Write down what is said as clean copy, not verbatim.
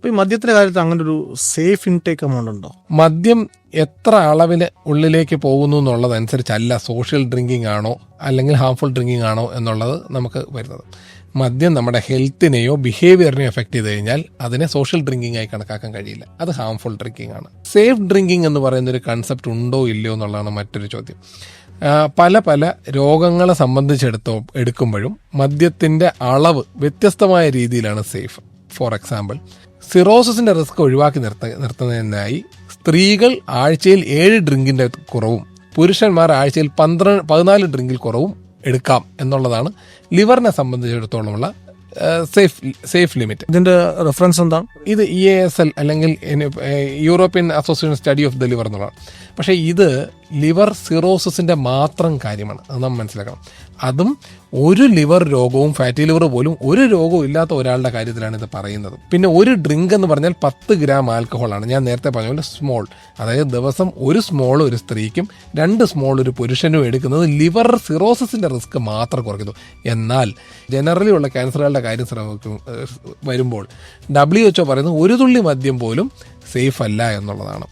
അപ്പോൾ ഈ മദ്യത്തിൻ്റെ കാര്യത്തിൽ അങ്ങനെ ഒരു സേഫ് ഇൻടേക്ക് എമൗണ്ട് ഉണ്ടോ? മദ്യം എത്ര അളവിൽ ഉള്ളിലേക്ക് പോകുന്നു എന്നുള്ളതനുസരിച്ചല്ല സോഷ്യൽ ഡ്രിങ്കിങ് ആണോ അല്ലെങ്കിൽ ഹാംഫുൾ ഡ്രിങ്കിങ് ആണോ എന്നുള്ളത് നമുക്ക് വരുന്നത്. മദ്യം നമ്മുടെ ഹെൽത്തിനെയോ ബിഹേവിയറിനെയോ എഫക്ട് ചെയ്ത് കഴിഞ്ഞാൽ അതിനെ സോഷ്യൽ ഡ്രിങ്കിങ് ആയി കണക്കാക്കാൻ കഴിയില്ല. അത് ഹാംഫുൾ ഡ്രിങ്കിങ് ആണ്. സേഫ് ഡ്രിങ്കിങ് എന്ന് പറയുന്നൊരു കൺസെപ്റ്റ് ഉണ്ടോ ഇല്ലയോ എന്നുള്ളതാണ് മറ്റൊരു ചോദ്യം. പല രോഗങ്ങളെ എടുക്കുമ്പോഴും മദ്യത്തിൻ്റെ അളവ് വ്യത്യസ്തമായ രീതിയിലാണ് സേഫ്. ഫോർ എക്സാമ്പിൾ, സിറോസിസിൻ്റെ റിസ്ക് ഒഴിവാക്കി നിർത്തുന്നതിനായി സ്ത്രീകൾ ആഴ്ചയിൽ 7 ഡ്രിങ്കിൻ്റെ കുറവും പുരുഷന്മാർ ആഴ്ചയിൽ 14 ഡ്രിങ്കിൽ കുറവും എടുക്കാം എന്നുള്ളതാണ് ലിവറിനെ സംബന്ധിച്ചിടത്തോളമുള്ള സേഫ് ലിമിറ്റ്. ഇതിന്റെ റെഫറൻസ് എന്താണ്? ഇത് EASL അല്ലെങ്കിൽ European association study of the liver എന്നുള്ളതാണ്. പക്ഷേ ഇത് ലിവർ സിറോസിസിൻ്റെ മാത്രം കാര്യമാണ്, അത് നാം മനസ്സിലാക്കണം. അതും ഒരു ലിവർ രോഗവും ഫാറ്റി ലിവർ പോലും ഒരു രോഗവും ഇല്ലാത്ത ഒരാളുടെ കാര്യത്തിലാണ് ഇത് പറയുന്നത്. പിന്നെ ഒരു ഡ്രിങ്ക് എന്ന് പറഞ്ഞാൽ 10 ഗ്രാം ആൽക്കഹോളാണ്. ഞാൻ നേരത്തെ പറഞ്ഞ പോലെ സ്മോൾ, അതായത് ദിവസം ഒരു സ്മോൾ ഒരു സ്ത്രീക്കും 2 സ്മോൾ ഒരു പുരുഷനും എടുക്കുന്നത് ലിവർ സിറോസിസിൻ്റെ റിസ്ക് മാത്രം കുറയ്ക്കുന്നു. എന്നാൽ ജനറലി ഉള്ള ക്യാൻസറുകളുടെ കാര്യം വരുമ്പോൾ WHO പറയുന്നത് ഒരു തുള്ളി മദ്യം പോലും സേഫ് അല്ല എന്നുള്ളതാണ്.